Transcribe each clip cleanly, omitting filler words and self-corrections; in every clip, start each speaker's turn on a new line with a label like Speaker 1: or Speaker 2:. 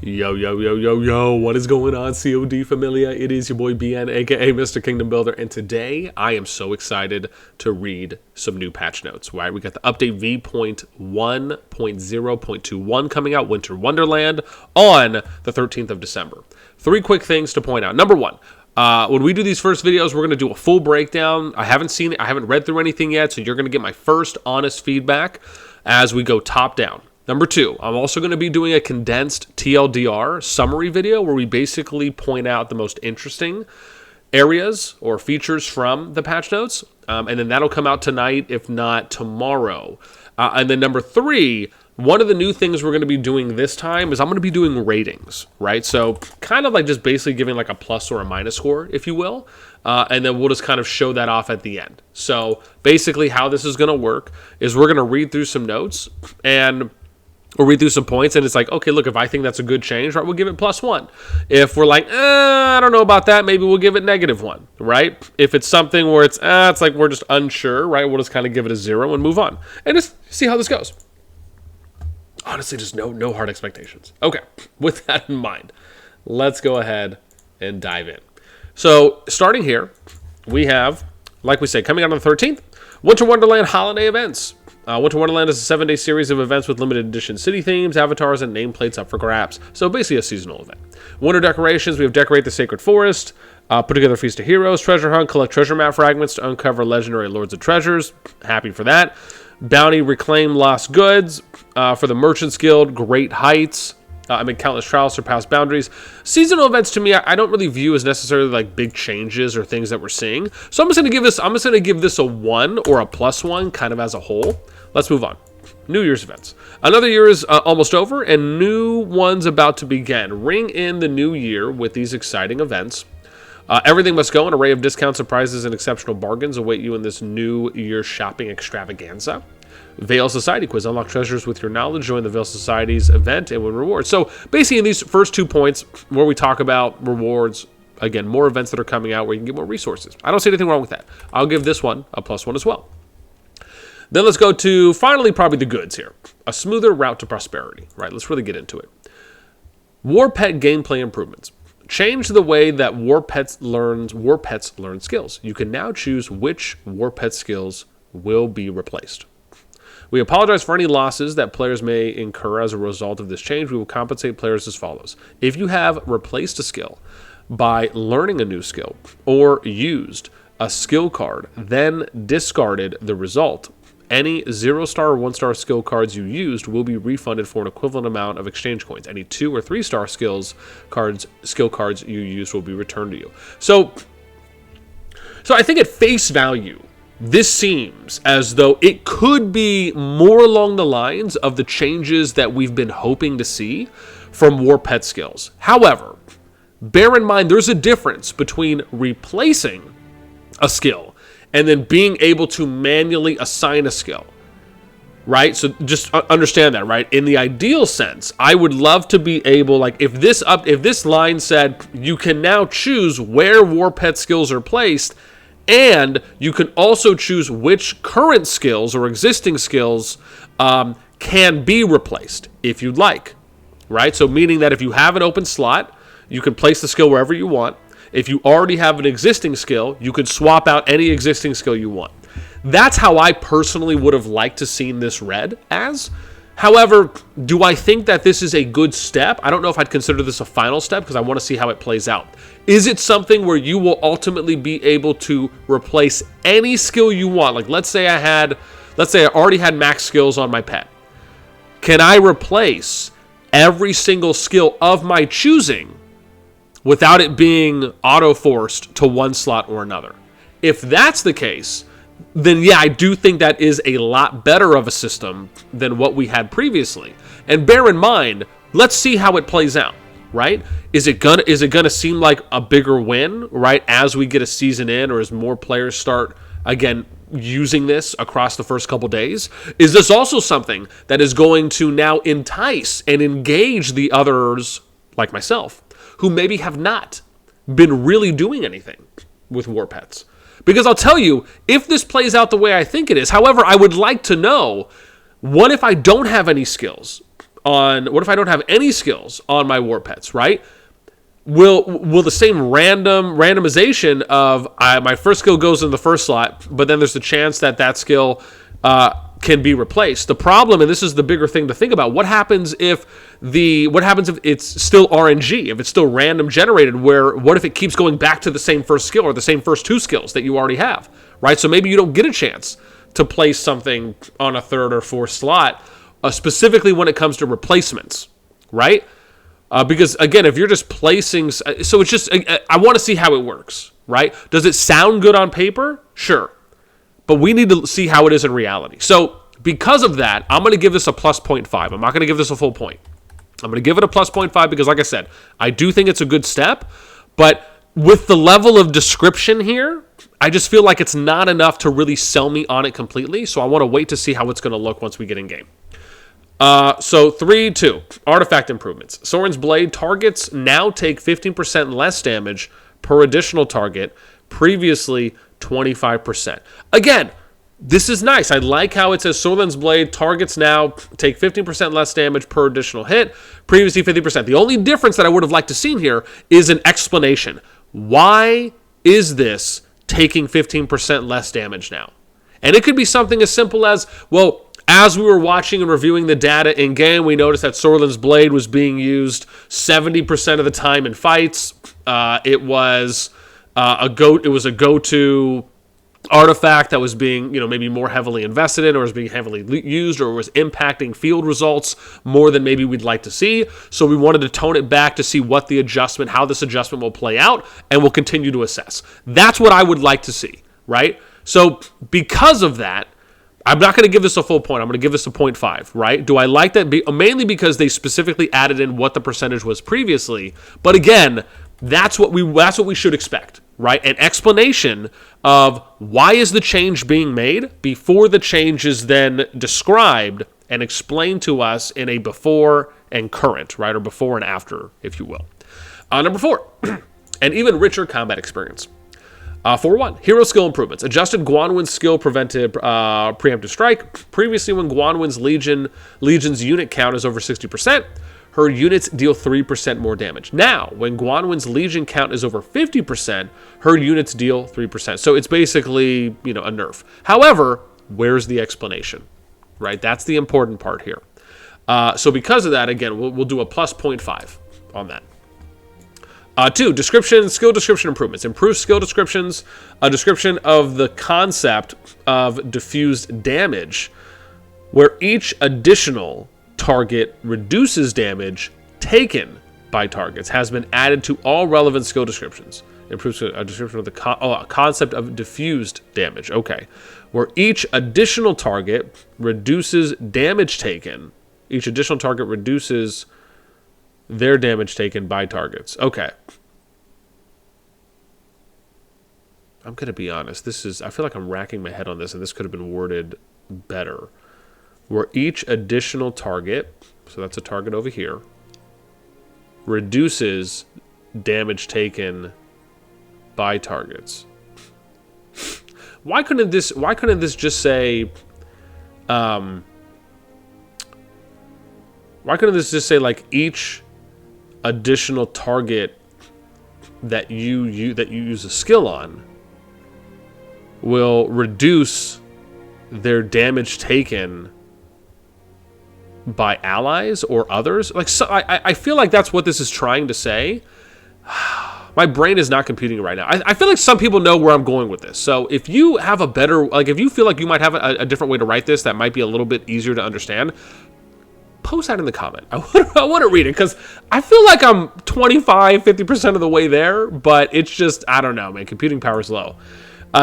Speaker 1: Yo, yo, yo, yo, yo, what is going on, CoD Familia? It is your boy BN, aka Mr. Kingdom Builder, and today I am so excited to read some new patch notes, right? We got the update V1.0.21 coming out, Winter Wonderland, on the 13th of December. Three quick things to point out. Number one, when we do these first videos, we're going to do a full breakdown. I haven't seen it, I haven't read through anything yet, so you're going to get my first honest feedback as we go top down. Number two, I'm also going to be doing a condensed TLDR summary video where we basically point out the most interesting areas or features from the patch notes. And then that'll come out tonight, if not tomorrow. And then number three, one of the new things we're going to be doing this time is I'm going to be doing ratings, right? So kind of like just basically giving like a plus or a minus score, if you will. And then we'll just kind of show that off at the end. So basically how this is going to work is we're going to read through some notes and we'll read through some points, and it's like, okay, look, if I think that's a good change, right, we'll give it +1. If we're like, I don't know about that, maybe we'll give it -1, right? If it's something where it's like we're just unsure, right, we'll just kind of give it a 0 and move on. And just see how this goes. Honestly, just no hard expectations. Okay, with that in mind, let's go ahead and dive in. So, starting here, we have, like we said, coming out on the 13th, Winter Wonderland holiday events. Winter Wonderland is a 7-day series of events with limited edition city themes, avatars, and nameplates up for grabs. So basically a seasonal event. Winter decorations, we have Decorate the Sacred Forest, put together Feast of Heroes, Treasure Hunt, collect treasure map fragments to uncover legendary Lords of Treasures. Happy for that. Bounty, Reclaim Lost Goods. For the Merchants Guild, Great Heights. Countless Trials, Surpass Boundaries. Seasonal events to me, I don't really view as necessarily like big changes or things that we're seeing. So I'm just going to give this a 1 or a +1 kind of as a whole. Let's move on. New Year's events. Another year is almost over and new ones about to begin. Ring in the new year with these exciting events. Everything must go. An array of discounts, surprises, and exceptional bargains await you in this new year shopping extravaganza. Veil Society quiz. Unlock treasures with your knowledge. Join the Veil Society's event and win rewards. So basically in these first 2 points where we talk about rewards, again, more events that are coming out where you can get more resources. I don't see anything wrong with that. I'll give this one a +1 as well. Then let's go to finally probably the goods here. A smoother route to prosperity. Right, let's really get into it. War Pet gameplay improvements. Change the way that War Pets learn skills. You can now choose which War Pet skills will be replaced. We apologize for any losses that players may incur as a result of this change. We will compensate players as follows. If you have replaced a skill by learning a new skill or used a skill card, then discarded the result, any 0-star or 1-star skill cards you used will be refunded for an equivalent amount of exchange coins. Any 2- or 3-star skill cards you used will be returned to you. So I think at face value, this seems as though it could be more along the lines of the changes that we've been hoping to see from War Pet skills. However, bear in mind there's a difference between replacing a skill and then being able to manually assign a skill, right? So just understand that, right? In the ideal sense, I would love to be able, like if this line said you can now choose where War Pet skills are placed, and you can also choose which current skills or existing skills can be replaced if you'd like, right? So meaning that if you have an open slot, you can place the skill wherever you want. If you already have an existing skill, you could swap out any existing skill you want. That's how I personally would have liked to seen this read as. However, do I think that this is a good step? I don't know if I'd consider this a final step because I want to see how it plays out. Is it something where you will ultimately be able to replace any skill you want? Like let's say I already had max skills on my pet. Can I replace every single skill of my choosing without it being auto-forced to one slot or another? If that's the case, then yeah, I do think that is a lot better of a system than what we had previously. And bear in mind, let's see how it plays out, right? Is it gonna seem like a bigger win, right, as we get a season in or as more players start, again, using this across the first couple days? Is this also something that is going to now entice and engage the others, like myself, who maybe have not been really doing anything with War Pets? Because I'll tell you, if this plays out the way I think it is, however, I would like to know, what if I don't have any skills? what if I don't have any skills on my war pets, right? Will the same randomization of my first skill goes in the first slot, but then there's the chance that skill can be replaced. The problem, and this is the bigger thing to think about, what happens if it's still RNG, if it's still random generated, what if it keeps going back to the same first skill or the same first two skills that you already have, right? So maybe you don't get a chance to place something on a third or fourth slot, specifically when it comes to replacements, right? Because, again, if you're just placing... So it's just... I want to see how it works, right? Does it sound good on paper? Sure. But we need to see how it is in reality. So because of that, I'm going to give this a plus 0.5. I'm not going to give this a full point. I'm going to give it a plus 0.5 because, like I said, I do think it's a good step. But with the level of description here, I just feel like it's not enough to really sell me on it completely. So I want to wait to see how it's going to look once we get in game. So 3-2, artifact improvements. Soren's Blade targets now take 15% less damage per additional target, previously 25%. Again, this is nice. I like how it says Soren's Blade targets now take 15% less damage per additional hit, previously 50%. The only difference that I would have liked to seen here is an explanation. Why is this taking 15% less damage now? And it could be something as simple as, well, as we were watching and reviewing the data in game, we noticed that Sorlin's Blade was being used 70% of the time in fights. It was a go-to artifact that was being, maybe more heavily invested in, or was being heavily used, or was impacting field results more than maybe we'd like to see. So we wanted to tone it back to see how this adjustment will play out, and we'll continue to assess. That's what I would like to see, right? So because of that, I'm not going to give this a full point. I'm going to give this a 0.5, right? Do I like that? Mainly because they specifically added in what the percentage was previously. But again, that's what we should expect, right? An explanation of why is the change being made before the change is then described and explained to us in a before and current, right? Or before and after, if you will. Number 4, an even richer combat experience. 4-1, hero skill improvements. Adjusted Guanwin's skill prevented preemptive strike. Previously, when Guanwin's Legion's unit count is over 60%, her units deal 3% more damage. Now, when Guanwin's Legion count is over 50%, her units deal 3%. So it's basically, a nerf. However, where's the explanation, right? That's the important part here. So because of that, again, we'll do a plus 0.5 on that. 2, skill description improvements. Improved skill descriptions, a description of the concept of diffused damage, where each additional target reduces damage taken by targets, has been added to all relevant skill descriptions. Improves a description of the concept of diffused damage. Okay. Where each additional target reduces damage taken. Each additional target reduces their damage taken by targets. Okay. I'm going to be honest. I feel like I'm racking my head on this, and this could have been worded better. Where each additional target, so that's a target over here, reduces damage taken by targets. Why couldn't this just say like each additional target that you use a skill on will reduce their damage taken by allies or others? Like, so I feel like that's what this is trying to say. My brain is not computing it right now. I feel like some people know where I'm going with this. So if you have if you feel like you might have a different way to write this that might be a little bit easier to understand, post that in the comment. I want to read it because I feel like I'm 25-50% of the way there, but it's just, I don't know, man. Computing power is low.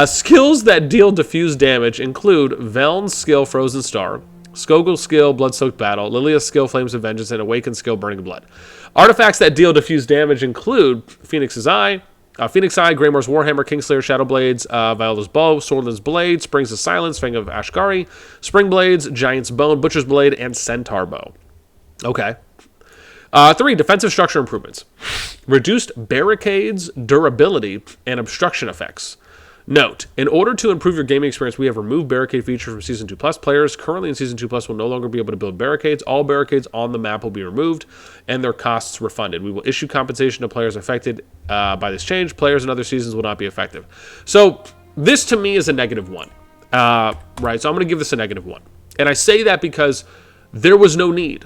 Speaker 1: Skills that deal diffuse damage include Veln's skill, Frozen Star, Skogel's skill, Blood-Soaked Battle, Lilia's skill, Flames of Vengeance, and Awaken's skill, Burning Blood. Artifacts that deal diffuse damage include Phoenix's Eye, Greymoor's Warhammer, Kingslayer, Shadowblades, Viola's Bow, Swordland's Blade, Springs of Silence, Fang of Ashgari, Spring Blades, Giant's Bone, Butcher's Blade, and Centaur Bow. Okay. 3, defensive structure improvements. Reduced barricades, durability, and obstruction effects. Note, in order to improve your gaming experience, we have removed barricade feature from Season 2 Plus. Players currently in Season 2 Plus will no longer be able to build barricades. All barricades on the map will be removed and their costs refunded. We will issue compensation to players affected by this change. Players in other seasons will not be effective. So this to me is a -1. Right, so I'm going to give this a -1. And I say that because there was no need,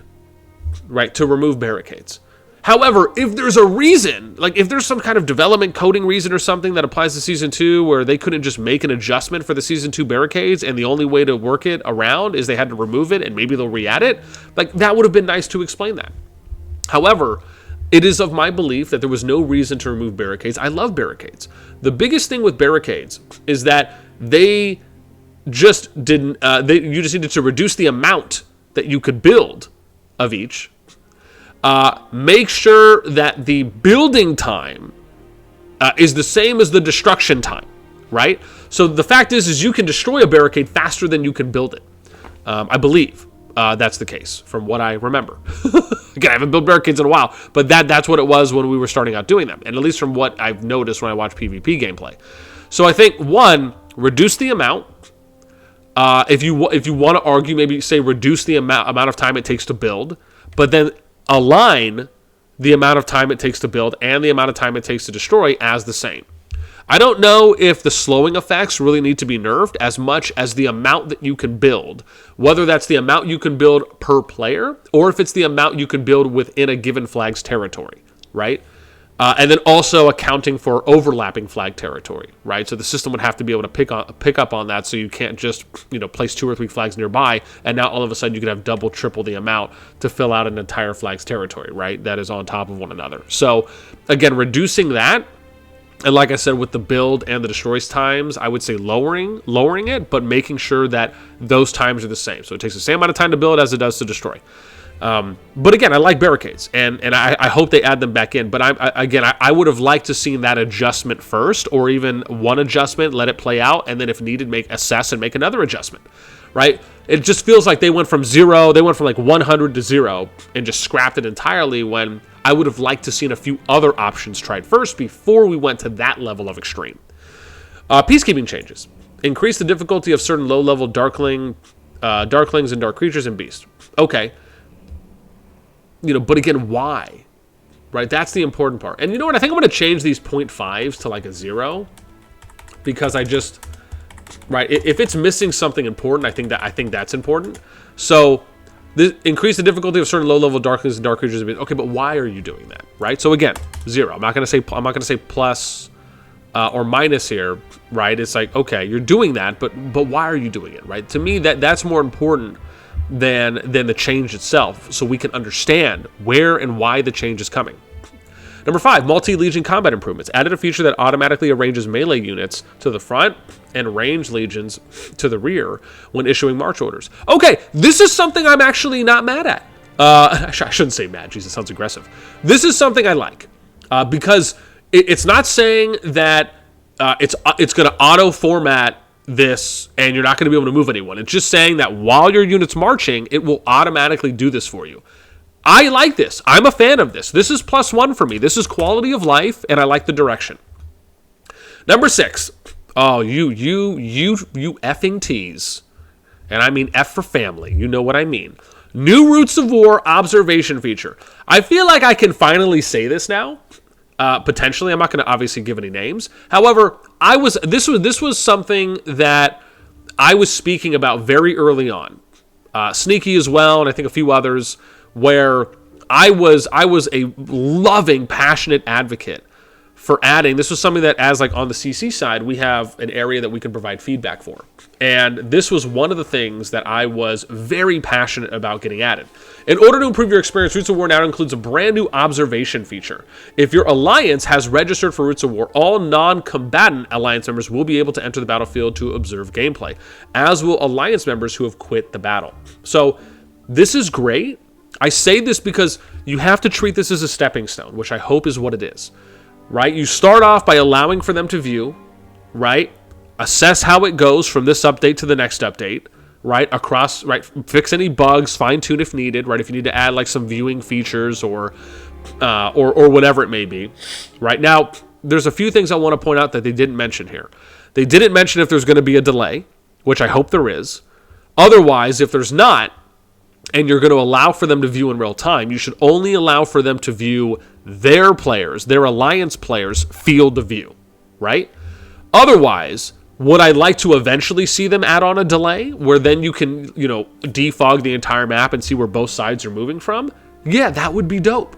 Speaker 1: right, to remove barricades. However, if there's a reason, like if there's some kind of development coding reason or something that applies to Season 2 where they couldn't just make an adjustment for the Season 2 barricades and the only way to work it around is they had to remove it and maybe they'll re-add it, like that would have been nice to explain that. However, it is of my belief that there was no reason to remove barricades. I love barricades. The biggest thing with barricades is that they just didn't, you just needed to reduce the amount that you could build of each. Make sure that the building time is the same as the destruction time, right? So the fact is you can destroy a barricade faster than you can build it. I believe that's the case from what I remember. Again, I haven't built barricades in a while, but that's what it was when we were starting out doing them, and at least from what I've noticed when I watch PvP gameplay. So I think, one, reduce the amount. If you want to argue, maybe say reduce the amount of time it takes to build, but then align the amount of time it takes to build and the amount of time it takes to destroy as the same. I don't know if the slowing effects really need to be nerfed as much as the amount that you can build, whether that's the amount you can build per player or if it's the amount you can build within a given flag's territory, right? And then also accounting for overlapping flag territory, right? So the system would have to be able to pick up on that, so you can't just place 2 or 3 flags nearby, and now all of a sudden you could have double, triple the amount to fill out an entire flag's territory, right? That is on top of one another. So again, reducing that, and like I said, with the build and the destroys times, I would say lowering it, but making sure that those times are the same. So it takes the same amount of time to build as it does to destroy. But again, I like barricades, and I hope they add them back in. But I would have liked to seen that adjustment first, or even one adjustment, let it play out, and then if needed, assess and make another adjustment, right? It just feels like they went from like 100 to 0 and just scrapped it entirely, when I would have liked to seen a few other options tried first before we went to that level of extreme. Peacekeeping changes. Increase the difficulty of certain low-level darklings and dark creatures and beasts. Okay. But again, why? Right? That's the important part. And you know what? I think I'm going to change these 0.5s to like a 0. Because right, if it's missing something important, I think that's important. So, increase the difficulty of certain low-level darklings and dark creatures. Okay, but why are you doing that? Right? So again, 0. I'm not going to say plus or minus here, right? It's like, okay, you're doing that, but why are you doing it? Right? To me, that's more important than the change itself, so we can understand where and why the change is coming. Number 5, multi-legion combat improvements. Added a feature that automatically arranges melee units to the front and range legions to the rear when issuing march orders. Okay, this is something I'm actually not mad at. I shouldn't say mad, jeez, it sounds aggressive. This is something I like, because it's not saying that it's going to auto-format this and you're not going to be able to move anyone. It's just saying that while your unit's marching, it will automatically do this for you. I like this. I'm a fan of this. This is +1 for me. This is quality of life, and I like the direction. Number 6. Oh, you effing tease. And I mean F for family. You know what I mean. New Roots of War observation feature. I feel like I can finally say this now. Potentially, I'm not going to obviously give any names. However, this was something that I was speaking about very early on. Sneaky as well, and I think a few others, where I was a loving, passionate advocate for adding. This was something that, as like on the CC side, we have an area that we can provide feedback for. And this was one of the things that I was very passionate about getting added. In order to improve your experience, Roots of War now includes a brand new observation feature. If your alliance has registered for Roots of War, all non-combatant alliance members will be able to enter the battlefield to observe gameplay, as will alliance members who have quit the battle. So this is great. I say this because you have to treat this as a stepping stone, which I hope is what it is. Right? You start off by allowing for them to view, right? Assess how it goes from this update to the next update, right? Across, right? Fix any bugs, fine tune if needed, right? If you need to add like some viewing features or whatever it may be, right? Now, there's a few things I want to point out that they didn't mention here. They didn't mention if there's going to be a delay, which I hope there is. Otherwise, if there's not, and you're going to allow for them to view in real time, you should only allow for them to view their players, their alliance players, field of view, right? Otherwise, would I like to eventually see them add on a delay where then you can, defog the entire map and see where both sides are moving from? Yeah, that would be dope.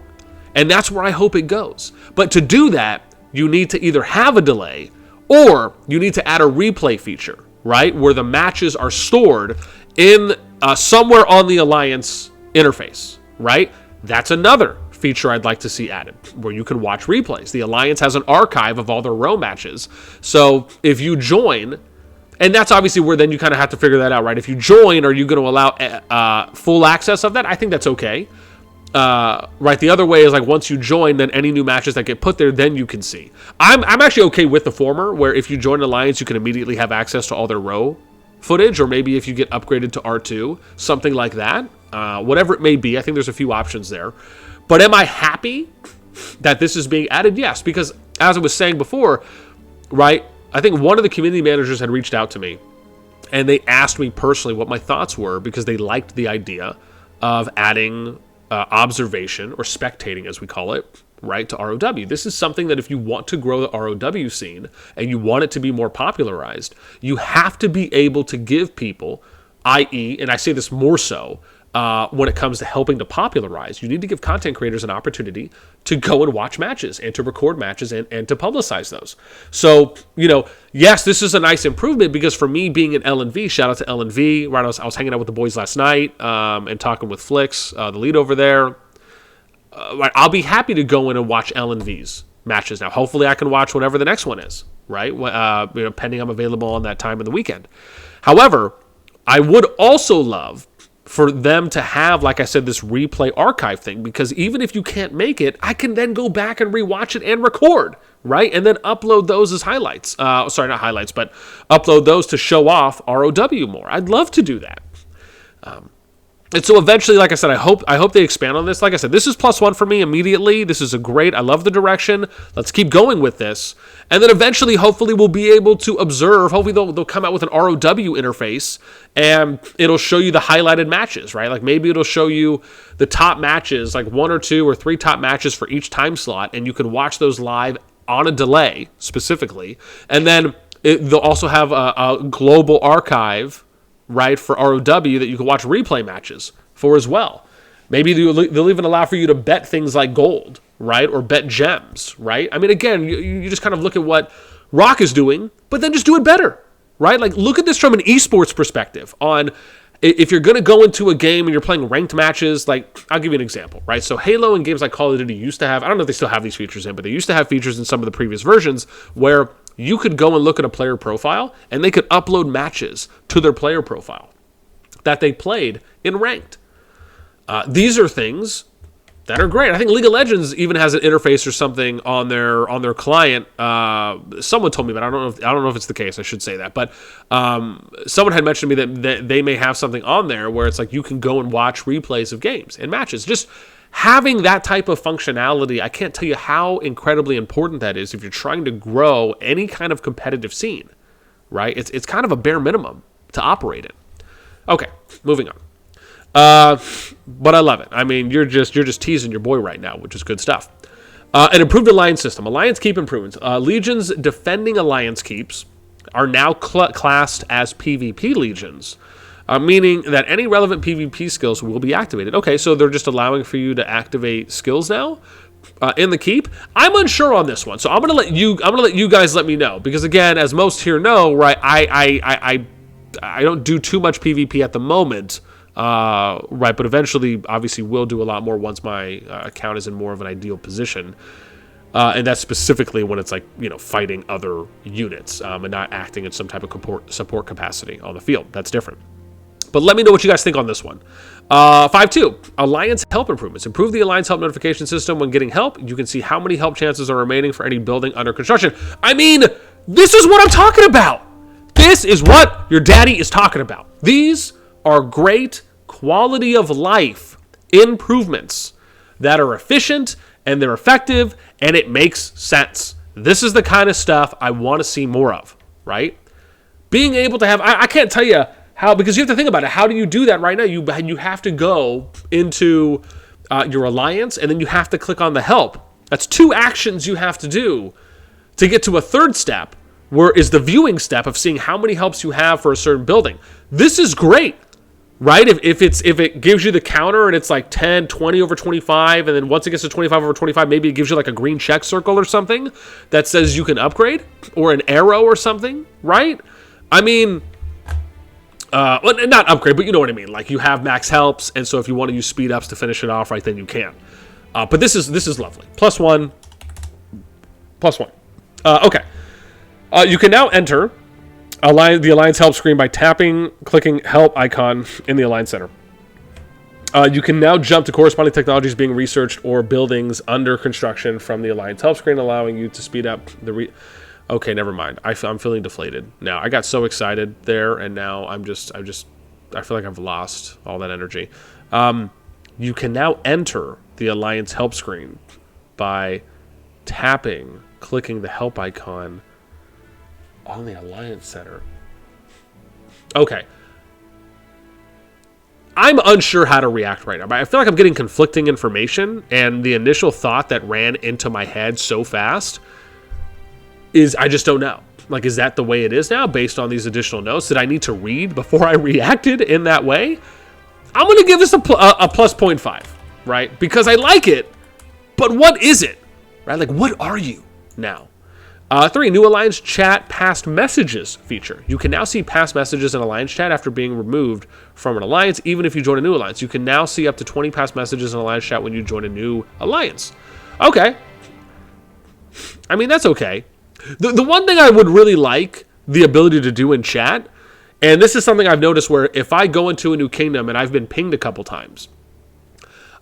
Speaker 1: And that's where I hope it goes. But to do that, you need to either have a delay or you need to add a replay feature, right? Where the matches are stored in somewhere on the Alliance interface, right? That's another feature I'd like to see added, where you can watch replays. The Alliance has an archive of all their row matches. So if you join, and that's obviously where then you kind of have to figure that out, right? If you join, are you going to allow full access of that? I think that's okay. Right, the other way is like once you join, then any new matches that get put there, then you can see. I'm actually okay with the former, where if you join an Alliance, you can immediately have access to all their row footage, or maybe if you get upgraded to R2, something like that. Whatever it may be, I think there's a few options there. But am I happy that this is being added? Yes, because as I was saying before, right, I think one of the community managers had reached out to me, and they asked me personally what my thoughts were, because they liked the idea of adding observation, or spectating as we call it, right, to ROW. This is something that if you want to grow the ROW scene and you want it to be more popularized, you have to be able to give people, i.e., and I say this more so when it comes to helping to popularize, you need to give content creators an opportunity to go and watch matches and to record matches and to publicize those. So, yes, this is a nice improvement, because for me being in LNV, shout out to LNV, right? I was hanging out with the boys last night and talking with Flix, the lead over there. I'll be happy to go in and watch LNV's matches now. Hopefully I can watch whatever the next one is, right? Pending I'm available on that time of the weekend. However, I would also love for them to have, like I said, this replay archive thing, because even if you can't make it, I can then go back and rewatch it and record, right? And then upload those as highlights. Sorry, not highlights, but upload those to show off ROW more. I'd love to do that. And so eventually, like I said, I hope they expand on this. Like I said, this is +1 for me immediately. This is I love the direction. Let's keep going with this. And then eventually, hopefully, we'll be able to observe. Hopefully, they'll come out with an ROW interface, and it'll show you the highlighted matches, right? Like maybe it'll show you the top matches, like 1 or 2 or 3 top matches for each time slot, and you can watch those live on a delay, specifically. And then they'll also have a global archive, right, for ROW that you can watch replay matches for as well. Maybe they'll even allow for you to bet things like gold, right, or bet gems, right? I mean, again, you just kind of look at what Rock is doing, but then just do it better, right? Like, look at this from an esports perspective on if you're going to go into a game and you're playing ranked matches. Like, I'll give you an example, right? So Halo and games like Call of Duty used to have, I don't know if they still have these features in, but they used to have features in some of the previous versions where you could go and look at a player profile, and they could upload matches to their player profile that they played in ranked. These are things that are great. I think League of Legends even has an interface or something on their client. Someone told me, but I don't know if it's the case. I should say that, but someone had mentioned to me that they may have something on there where it's like you can go and watch replays of games and matches. Just having that type of functionality, I can't tell you how incredibly important that is if you're trying to grow any kind of competitive scene, right? It's kind of a bare minimum to operate in. Okay, moving on. But I love it. I mean, you're just teasing your boy right now, which is good stuff. An improved alliance system. Alliance keep improvements. Legions defending alliance keeps are now classed as PvP legions. Meaning that any relevant PvP skills will be activated. Okay, so they're just allowing for you to activate skills now in the keep. I'm unsure on this one, so I'm gonna let you guys let me know, because again, as most here know, right, I don't do too much PvP at the moment, right, but eventually, obviously, will do a lot more once my account is in more of an ideal position. And that's specifically when it's like, fighting other units and not acting in some type of support capacity on the field. That's different. But let me know what you guys think on this one. 5.2, Alliance help improvements. Improve the Alliance help notification system when getting help. You can see how many help chances are remaining for any building under construction. I mean, this is what I'm talking about. This is what your daddy is talking about. These are great quality of life improvements that are efficient and they're effective and it makes sense. This is the kind of stuff I want to see more of. right? Being able to have, I can't tell you how, because you have to think about it. How do you do that right now? You have to go into your alliance, and then you have to click on the help. That's 2 actions you have to do to get to a third step, where is the viewing step of seeing how many helps you have for a certain building. This is great, right? If it gives you the counter and it's like 10, 20 over 25, and then once it gets to 25 over 25, maybe it gives you like a green check circle or something that says you can upgrade, or an arrow or something, right? I mean, well, not upgrade, but you know what I mean. Like, you have max helps, and so if you want to use speed ups to finish it off, right, then you can. But this is lovely. +1, +1. Okay. You can now enter the Alliance help screen by clicking help icon in the Alliance Center. You can now jump to corresponding technologies being researched or buildings under construction from the Alliance help screen, allowing you to speed up the Okay, never mind. I'm feeling deflated now. I got so excited there, and now I feel like I've lost all that energy. You can now enter the Alliance help screen by clicking the help icon on the Alliance Center. Okay. I'm unsure how to react right now. I feel like I'm getting conflicting information, and the initial thought that ran into my head so fast is I just don't know. Like, is that the way it is now based on these additional notes? Did I need to read before I reacted in that way? I'm going to give this a +0.5, right? Because I like it, but what is it? Right? Like, what are you now? 3, new Alliance Chat Past Messages feature. You can now see past messages in Alliance Chat after being removed from an Alliance, even if you join a new Alliance. You can now see up to 20 past messages in Alliance Chat when you join a new Alliance. Okay. I mean, that's okay. The one thing I would really like the ability to do in chat, and this is something I've noticed where if I go into a new kingdom and I've been pinged a couple times,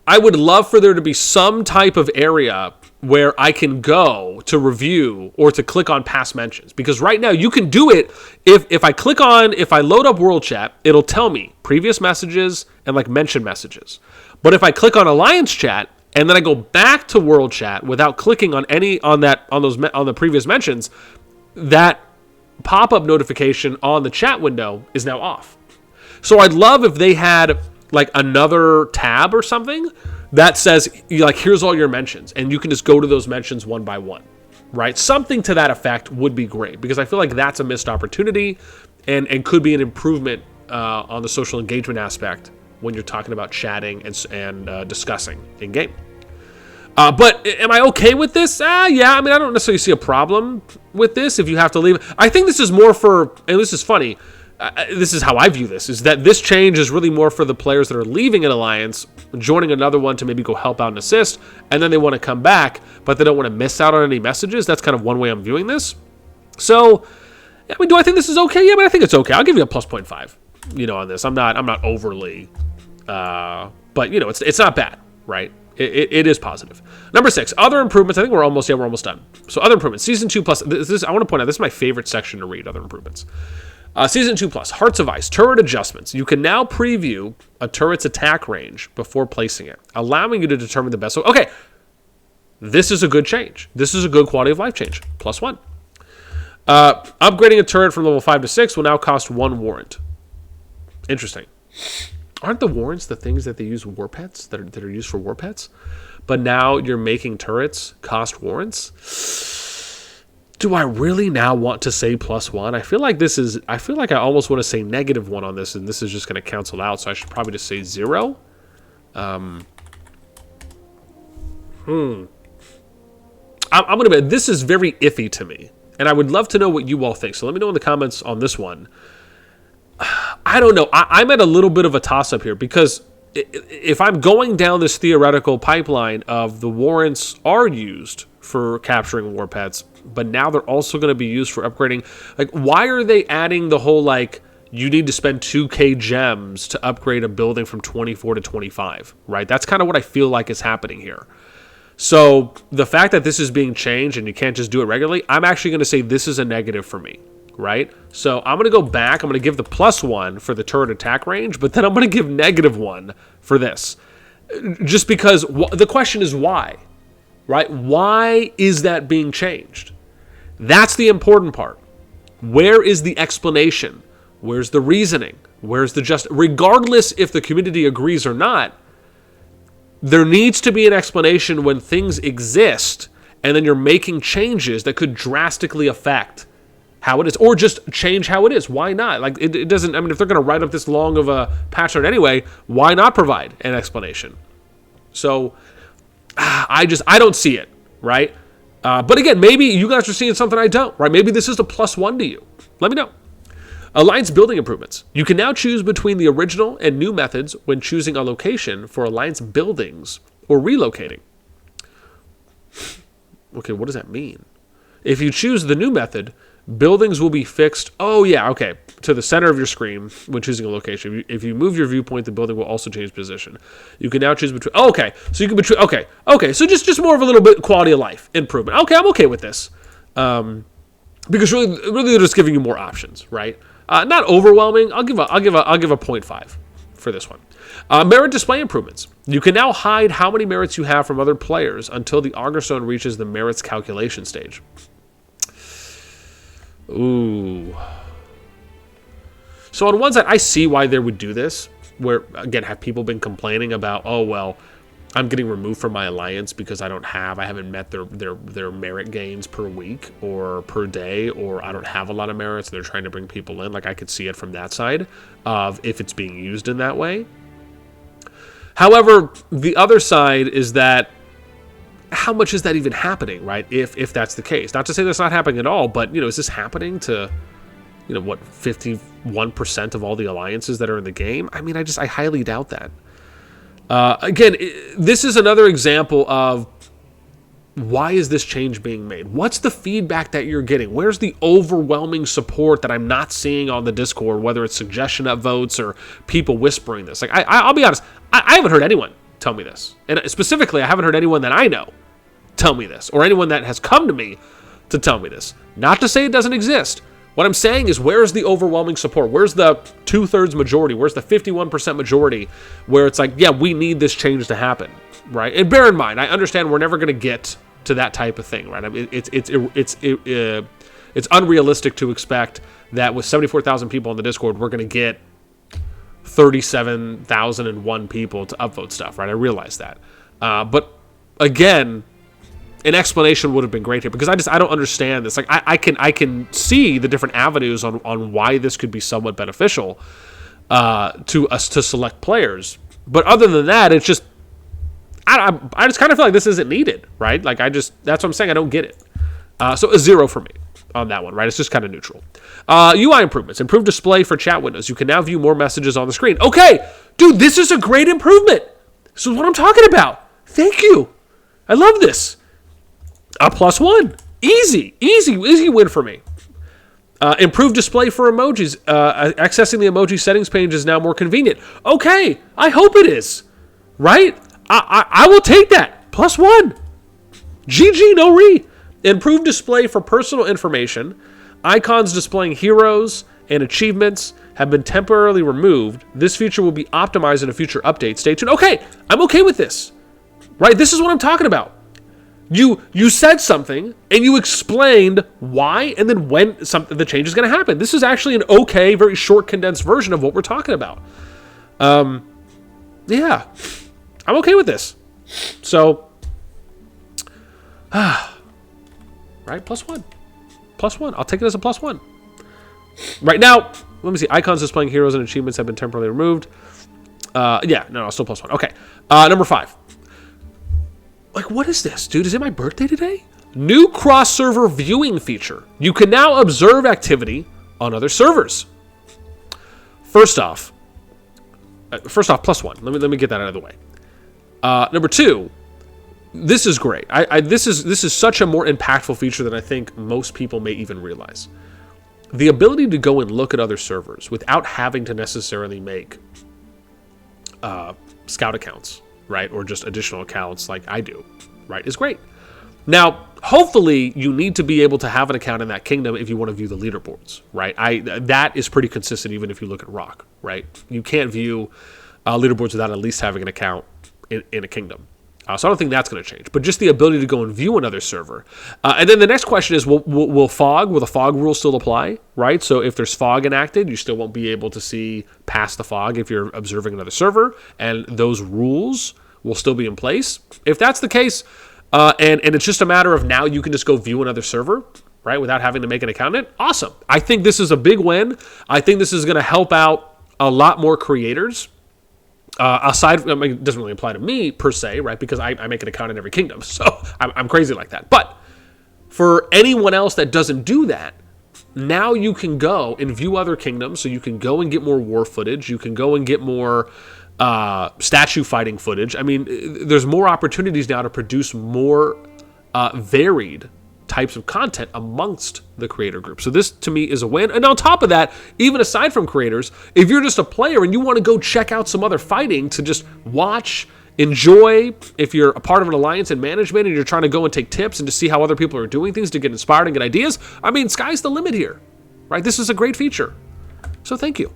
Speaker 1: I would love for there to be some type of area where I can go to review or to click on past mentions. Because right now you can do it if I load up world chat, it'll tell me previous messages and like mention messages. But if I click on Alliance Chat, and then I go back to world chat without clicking on the previous mentions, that pop-up notification on the chat window is now off. So I'd love if they had like another tab or something that says, like, here's all your mentions, and you can just go to those mentions one by one, right? Something to that effect would be great, because I feel like that's a missed opportunity and could be an improvement on the social engagement aspect when you're talking about chatting and discussing in game. But am I okay with this? Yeah. I mean, I don't necessarily see a problem with this if you have to leave. I think this is more for, and this is funny, this is how I view this, is that this change is really more for the players that are leaving an alliance, joining another one to maybe go help out and assist, and then they want to come back, but they don't want to miss out on any messages. That's kind of one way I'm viewing this. So, I mean, do I think this is okay? Yeah, I mean, I think it's okay. I'll give you a +0.5, on this. I'm not overly, but, it's not bad, right? It is positive. Number 6, other improvements. I think we're almost done. So other improvements, Season 2 Plus. I want to point out, this is my favorite section to read, other improvements. Season 2 Plus, Hearts of Ice, turret adjustments. You can now preview a turret's attack range before placing it, allowing you to determine the best. Okay, this is a good change. This is a good quality of life change. +1. Upgrading a turret from level 5 to 6 will now cost 1 warrant. Interesting. Aren't the warrants the things that they use war pets, that are used for war pets? But now you're making turrets cost warrants? Do I really now want to say +1? I feel like I almost want to say -1 on this, and this is just going to cancel out, so I should probably just say 0. I'm going to bet this is very iffy to me, and I would love to know what you all think. So let me know in the comments on this one. I don't know. I'm at a little bit of a toss-up here, because if I'm going down this theoretical pipeline of the warrants are used for capturing war pets, but now they're also going to be used for upgrading, like, why are they adding the whole, like, you need to spend 2k gems to upgrade a building from 24 to 25, right? That's kind of what I feel like is happening here. So the fact that this is being changed and you can't just do it regularly, I'm actually going to say this is a negative for me. Right? So I'm going to go back. I'm going to give the +1 for the turret attack range, but then I'm going to give -1 for this. Just because the question is why, right? Why is that being changed? That's the important part. Where is the explanation? Where's the reasoning? Where's the regardless if the community agrees or not, there needs to be an explanation when things exist and then you're making changes that could drastically affect how it is, or just change how it is. Why not? Like, it doesn't, I mean, if they're going to write up this long of a patch note anyway, why not provide an explanation? So, I don't see it, right? But again, maybe you guys are seeing something I don't, right? Maybe this is a +1 to you. Let me know. Alliance building improvements. You can now choose between the original and new methods when choosing a location for Alliance buildings or relocating. Okay, what does that mean? If you choose the new method, buildings will be fixed, to the center of your screen when choosing a location. If you move your viewpoint, the building will also change position. You can now choose between, so just more of a little bit quality of life improvement. Okay, I'm okay with this. Because really they're just giving you more options, right? Not overwhelming. I'll give a 0.5 for this one. Merit display improvements. You can now hide how many merits you have from other players until the Augur Stone reaches the merits calculation stage. Ooh. So on one side, I see why they would do this. Where, again, have people been complaining about, oh, well, I'm getting removed from my alliance because I haven't met their merit gains per week or per day, or I don't have a lot of merits. They're trying to bring people in. Like, I could see it from that side of if it's being used in that way. However, the other side is that how much is that even happening, right? If that's the case. Not to say that's not happening at all, but, is this happening to, 51% of all the alliances that are in the game? I mean, I highly doubt that. Again, this is another example of why is this change being made? What's the feedback that you're getting? Where's the overwhelming support that I'm not seeing on the Discord, whether it's suggestion upvotes or people whispering this? Like, I'll be honest, I haven't heard anyone tell me this. And specifically, I haven't heard anyone that I know tell me this, or anyone that has come to me to tell me this. Not to say it doesn't exist. What I'm saying is, where's the overwhelming support? Where's the 2/3 majority? Where's the 51% majority where it's like, yeah, we need this change to happen, right? And bear in mind, I understand we're never going to get to that type of thing, right? I mean, it's unrealistic to expect that with 74,000 people on the Discord, we're going to get 37,001 people to upvote stuff, right? I realize that. But again, an explanation would have been great here, because I don't understand this. Like, I can see the different avenues on why this could be somewhat beneficial to us, to select players. But other than that, it's just I just kind of feel like this isn't needed, right? Like, that's what I'm saying. I don't get it. So a 0 for me on that one, right? It's just kind of neutral. UI improvements. Improved display for chat windows. You can now view more messages on the screen. Okay, dude, this is a great improvement. This is what I'm talking about. Thank you. I love this. A +1. Easy win for me. Improved display for emojis. Accessing the emoji settings page is now more convenient. Okay, I hope it is. Right? I will take that. +1. GG, no re. Improved display for personal information. Icons displaying heroes and achievements have been temporarily removed. This feature will be optimized in a future update. Stay tuned. Okay, I'm okay with this. Right? This is what I'm talking about. You said something, and you explained why and then when the change is going to happen. This is actually an okay, very short, condensed version of what we're talking about. Yeah. I'm okay with this. So, right, +1. +1. I'll take it as a +1. Right now, let me see. Icons displaying heroes and achievements have been temporarily removed. Still +1. Okay. Number 5. Like, what is this, dude? Is it my birthday today? New cross-server viewing feature. You can now observe activity on other servers. First off, +1. Let me get that out of the way. Number 2, this is great. This is such a more impactful feature than I think most people may even realize. The ability to go and look at other servers without having to necessarily make scout accounts, right, or just additional accounts like I do, right, is great. Now, hopefully, you need to be able to have an account in that kingdom if you want to view the leaderboards, right? That is pretty consistent even if you look at Rock, right? You can't view leaderboards without at least having an account in a kingdom. So I don't think that's going to change, but just the ability to go and view another server. And then the next question is, will the fog rule still apply, right? So if there's fog enacted, you still won't be able to see past the fog if you're observing another server, and those rules will still be in place. If that's the case, and it's just a matter of now you can just go view another server, right, without having to make an account in it, awesome. I think this is a big win. I think this is going to help out a lot more creators. Aside from, it doesn't really apply to me per se, right? Because I make an account in every kingdom, so I'm crazy like that. But for anyone else that doesn't do that, now you can go and view other kingdoms. So you can go and get more war footage. You can go and get more statue fighting footage. I mean, there's more opportunities now to produce more varied types of content amongst the creator group. So this to me is a win. And on top of that, even aside from creators, if you're just a player and you want to go check out some other fighting to just watch, enjoy, if you're a part of an alliance and management and you're trying to go and take tips and to see how other people are doing things to get inspired and get ideas, I mean, sky's the limit here, right? This is a great feature. So thank you.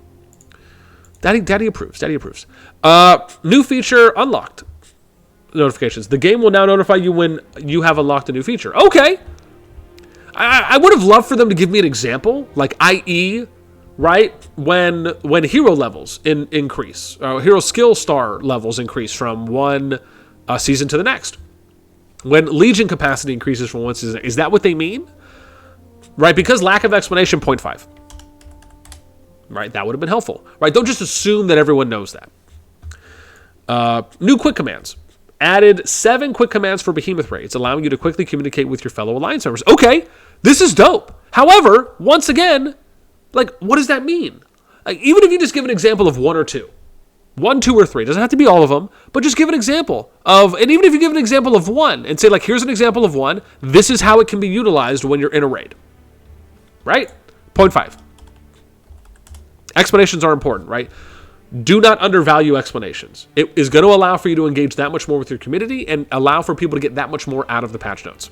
Speaker 1: Daddy approves. Daddy approves. New feature unlocked. Notifications. The game will now notify you when you have unlocked a new feature. Okay. I would have loved for them to give me an example, like i.e., right, when hero levels increase, hero skill star levels increase from one season to the next. When Legion capacity increases from one season. Is that what they mean? Right, because lack of explanation, 0.5. Right, that would have been helpful. Right, don't just assume that everyone knows that. New quick commands. Added 7 quick commands for behemoth raids, allowing you to quickly communicate with your fellow alliance members. Okay, this is dope. However, once again, like, what does that mean? Like, even if you just give an example of 1 or 2, 1, 2, or 3, doesn't have to be all of them, but just give an example of, and even if you give an example of 1 and say, like, here's an example of 1, this is how it can be utilized when you're in a raid. Right? 0.5. Explanations are important, right? Do not undervalue explanations. It is going to allow for you to engage that much more with your community and allow for people to get that much more out of the patch notes.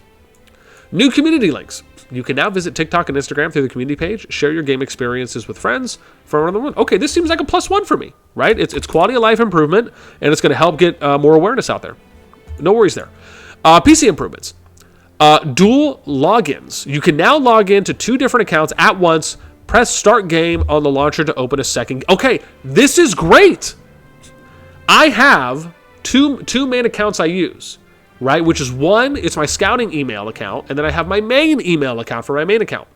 Speaker 1: New community links. You can now visit TikTok and Instagram through the community page, share your game experiences with friends from around the world. Okay, this seems like a +1 for me, right? It's quality of life improvement, and it's going to help get more awareness out there. No worries there. PC improvements. Dual logins. You can now log into 2 different accounts at once. Press start game on the launcher to open a second. Okay, this is great. I have two main accounts I use, right? Which is one, it's my scouting email account, and then I have my main email account for my main account.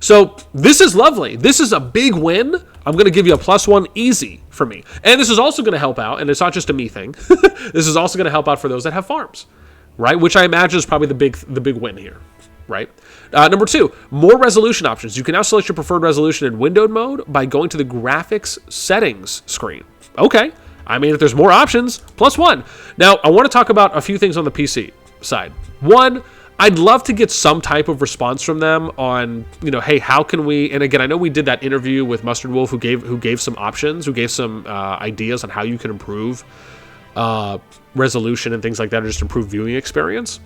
Speaker 1: So this is lovely. This is a big win. I'm going to give you a +1 easy for me. And this is also going to help out, and it's not just a me thing. This is also going to help out for those that have farms, right? Which I imagine is probably the big win here. Right. Number 2, more resolution options. You can now select your preferred resolution in windowed mode by going to the graphics settings screen. Okay. I mean, if there's more options, +1. Now, I want to talk about a few things on the PC side. 1, I'd love to get some type of response from them on, hey, how can we? And again, I know we did that interview with Mustard Wolf, who gave some options, who gave some ideas on how you can improve resolution and things like that, or just improve viewing experience.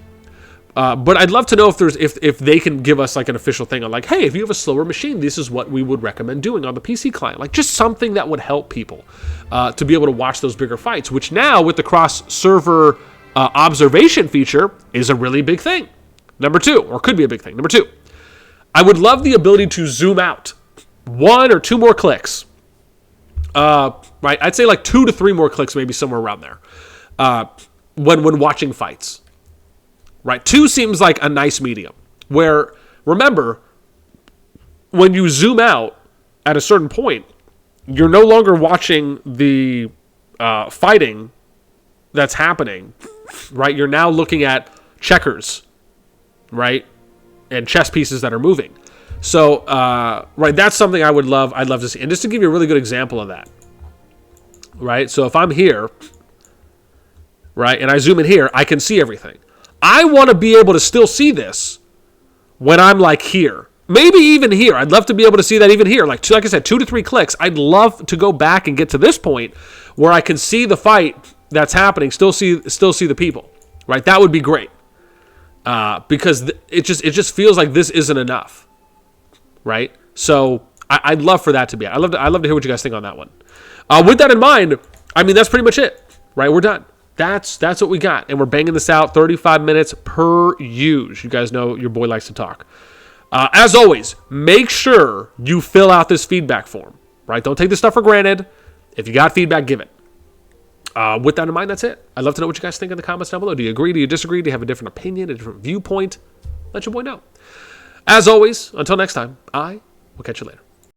Speaker 1: But I'd love to know if they can give us like an official thing on like, hey, if you have a slower machine, this is what we would recommend doing on the PC client. Like just something that would help people to be able to watch those bigger fights, which now with the cross-server observation feature is a really big thing. Number 2, or could be a big thing. Number 2, I would love the ability to zoom out 1 or 2 more clicks. Right, I'd say like 2 to 3 more clicks, maybe somewhere around there, when watching fights. Right, 2 seems like a nice medium. Where, remember, when you zoom out at a certain point, you're no longer watching the fighting that's happening. Right, you're now looking at checkers, right, and chess pieces that are moving. So, right, that's something I'd love to see. And just to give you a really good example of that, right. So if I'm here, right, and I zoom in here, I can see everything. I want to be able to still see this when I'm like here. Maybe even here. I'd love to be able to see that even here. Like I said, 2 to 3 clicks. I'd love to go back and get to this point where I can see the fight that's happening, still see the people. Right? That would be great. Because it just feels like this isn't enough. Right? So I'd love for that to be. I'd love to hear what you guys think on that one. With that in mind, I mean, that's pretty much it. Right? We're done. That's what we got. And we're banging this out 35 minutes per use. You guys know your boy likes to talk. As always, make sure you fill out this feedback form, right? Don't take this stuff for granted. If you got feedback, give it. With that in mind, that's it. I'd love to know what you guys think in the comments down below. Do you agree? Do you disagree? Do you have a different opinion, a different viewpoint? Let your boy know. As always, until next time, I will catch you later.